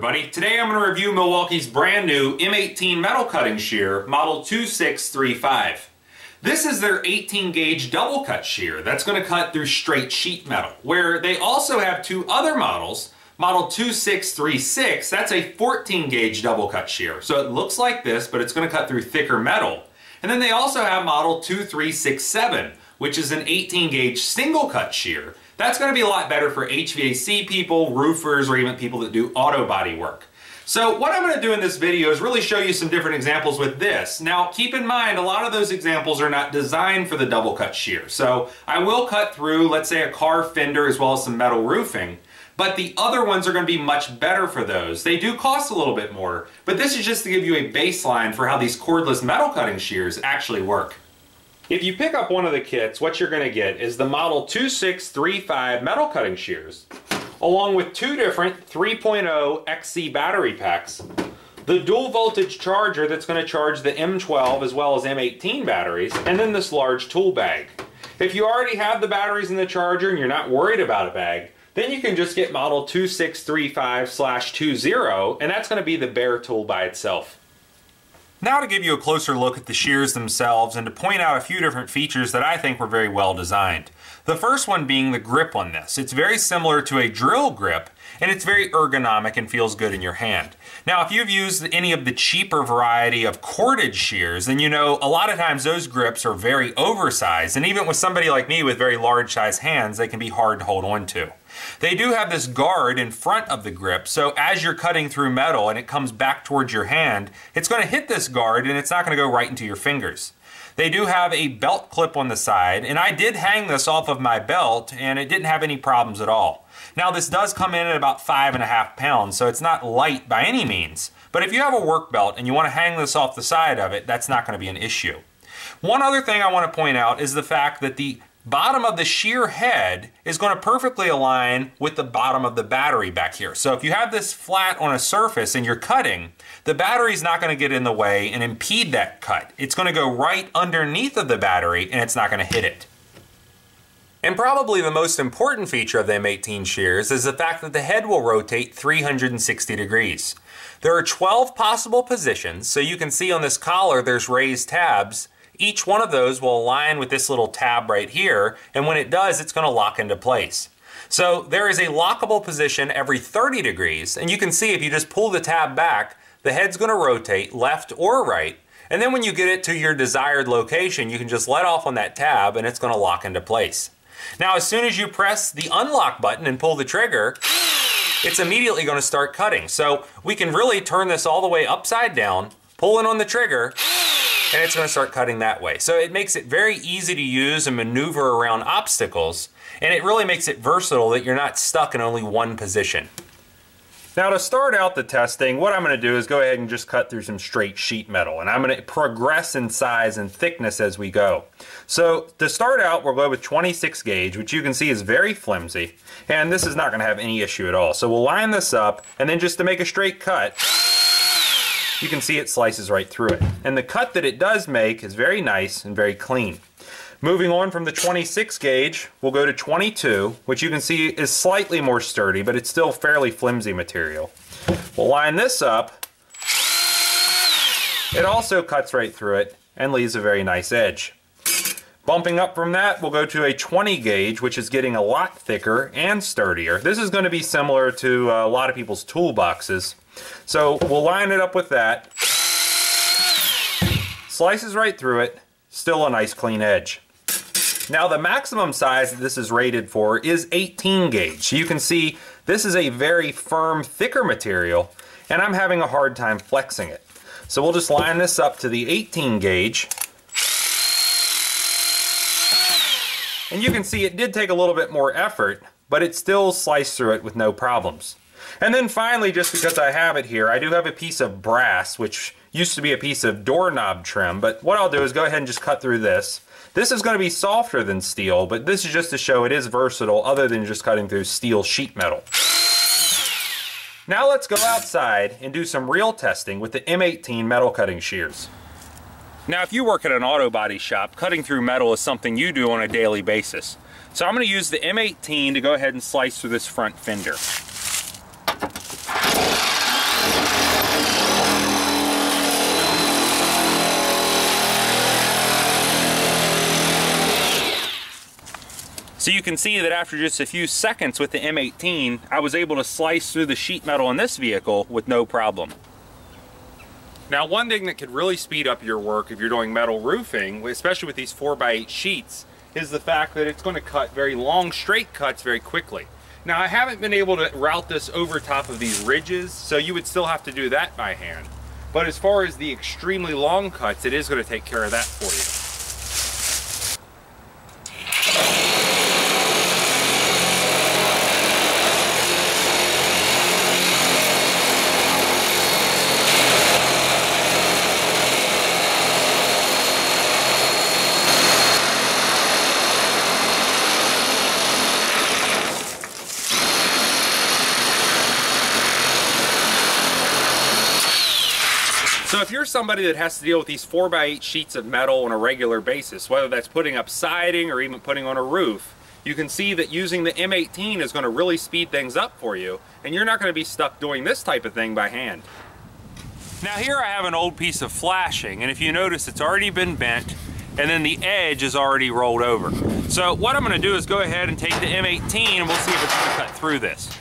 everybody. Today I'm going to review Milwaukee's brand new M18 metal cutting shear, model 2635. This is their 18 gauge double cut shear that's going to cut through straight sheet metal, where they also have two other models. Model 2636, that's a 14 gauge double cut shear. So it looks like this, but it's going to cut through thicker metal. And then they also have model 2367, which is an 18 gauge single cut shear. That's going to be a lot better for HVAC people, roofers, or even people that do auto body work. So what I'm going to do in this video is really show you some different examples with this. Now keep in mind, a lot of those examples are not designed for the double cut shear. So I will cut through, let's say, a car fender as well as some metal roofing. But the other ones are going to be much better for those. They do cost a little bit more, but this is just to give you a baseline for how these cordless metal cutting shears actually work. If you pick up one of the kits, what you're going to get is the model 2635 metal cutting shears, along with two different 3.0 XC battery packs, the dual voltage charger that's going to charge the M12 as well as M18 batteries, and then this large tool bag. If you already have the batteries in the charger and you're not worried about a bag, then you can just get model 2635/20, and that's going to be the bare tool by itself. Now to give you a closer look at the shears themselves and to point out a few different features that I think were very well designed. The first one being the grip on this. It's very similar to a drill grip, and it's very ergonomic and feels good in your hand. Now if you've used any of the cheaper variety of corded shears, then you know a lot of times those grips are very oversized, and even with somebody like me with very large size hands, they can be hard to hold on to. They do have this guard in front of the grip, so as you're cutting through metal and it comes back towards your hand, it's going to hit this guard and it's not going to go right into your fingers. They do have a belt clip on the side, and I did hang this off of my belt and it didn't have any problems at all. Now this does come in at about 5.5 pounds, so it's not light by any means. But if you have a work belt and you want to hang this off the side of it, that's not going to be an issue. One other thing I want to point out is the fact that the bottom of the shear head is going to perfectly align with the bottom of the battery back here. So if you have this flat on a surface and you're cutting, the battery's not going to get in the way and impede that cut. It's going to go right underneath of the battery and it's not going to hit it. And probably the most important feature of the M18 shears is the fact that the head will rotate 360 degrees. There are 12 possible positions, so you can see on this collar there's raised tabs. Each one of those will align with this little tab right here, and when it does, it's going to lock into place. So there is a lockable position every 30 degrees, and you can see if you just pull the tab back, the head's going to rotate left or right, and then when you get it to your desired location, you can just let off on that tab and it's going to lock into place. Now as soon as you press the unlock button and pull the trigger, it's immediately going to start cutting. So we can really turn this all the way upside down, pull in on the trigger, and it's going to start cutting that way. So it makes it very easy to use and maneuver around obstacles, and it really makes it versatile that you're not stuck in only one position. Now to start out the testing, what I'm going to do is go ahead and just cut through some straight sheet metal, and I'm going to progress in size and thickness as we go. So to start out, we'll go with 26 gauge, which you can see is very flimsy, and this is not going to have any issue at all. So we'll line this up, and then just to make a straight cut, you can see it slices right through it. And the cut that it does make is very nice and very clean. Moving on from the 26 gauge, we'll go to 22, which you can see is slightly more sturdy, but it's still fairly flimsy material. We'll line this up. It also cuts right through it and leaves a very nice edge. Bumping up from that, we'll go to a 20 gauge, which is getting a lot thicker and sturdier. This is going to be similar to a lot of people's toolboxes. So we'll line it up with that. Slices right through it, still a nice clean edge. Now the maximum size that this is rated for is 18 gauge. So you can see this is a very firm, thicker material, and I'm having a hard time flexing it. So we'll just line this up to the 18 gauge. And you can see it did take a little bit more effort, but it still sliced through it with no problems. And then finally, just because I have it here, I do have a piece of brass, which used to be a piece of doorknob trim, but what I'll do is go ahead and just cut through this. This is going to be softer than steel, but this is just to show it is versatile other than just cutting through steel sheet metal. Now let's go outside and do some real testing with the M18 metal cutting shears. Now if you work at an auto body shop, cutting through metal is something you do on a daily basis. So I'm going to use the M18 to go ahead and slice through this front fender. So you can see that after just a few seconds with the M18, I was able to slice through the sheet metal in this vehicle with no problem. Now, one thing that could really speed up your work if you're doing metal roofing, especially with these 4x8 sheets, is the fact that it's going to cut very long straight cuts very quickly. Now, I haven't been able to route this over top of these ridges, so you would still have to do that by hand. But as far as the extremely long cuts, it is going to take care of that for you. So if you're somebody that has to deal with these 4x8 sheets of metal on a regular basis, whether that's putting up siding or even putting on a roof, you can see that using the M18 is going to really speed things up for you, and you're not going to be stuck doing this type of thing by hand. Now here I have an old piece of flashing, and if you notice it's already been bent, and then the edge is already rolled over. So what I'm going to do is go ahead and take the M18 and we'll see if it's going to cut through this.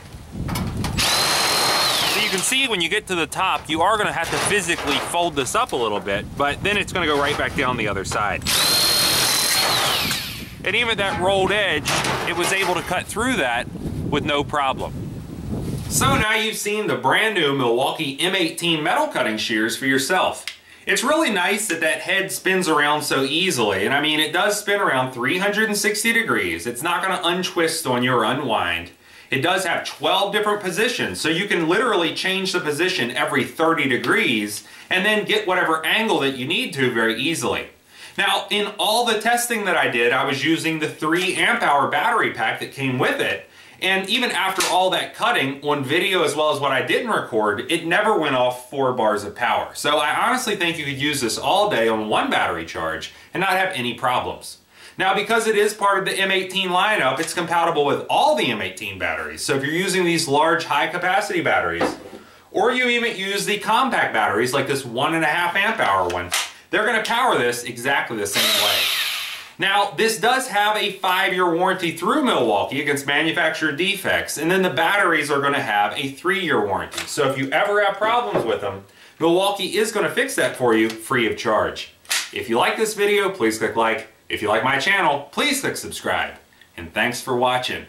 You can see when you get to the top, you are going to have to physically fold this up a little bit, but then it's going to go right back down the other side. And even that rolled edge, it was able to cut through that with no problem. So now you've seen the brand new Milwaukee M18 metal cutting shears for yourself. It's really nice that that head spins around so easily, and I mean it does spin around 360 degrees. It's not going to untwist on you or unwind. It does have 12 different positions, so you can literally change the position every 30 degrees and then get whatever angle that you need to very easily. Now, in all the testing that I did, I was using the 3 amp hour battery pack that came with it, and even after all that cutting on video as well as what I didn't record, it never went off 4 bars of power. So I honestly think you could use this all day on one battery charge and not have any problems. Now, because it is part of the M18 lineup, it's compatible with all the M18 batteries. So if you're using these large high-capacity batteries, or you even use the compact batteries like this 1.5 amp hour one, they're going to power this exactly the same way. Now, this does have a 5-year warranty through Milwaukee against manufacturer defects, and then the batteries are going to have a 3-year warranty. So if you ever have problems with them, Milwaukee is going to fix that for you free of charge. If you like this video, please click like. If you like my channel, please click subscribe. And thanks for watching.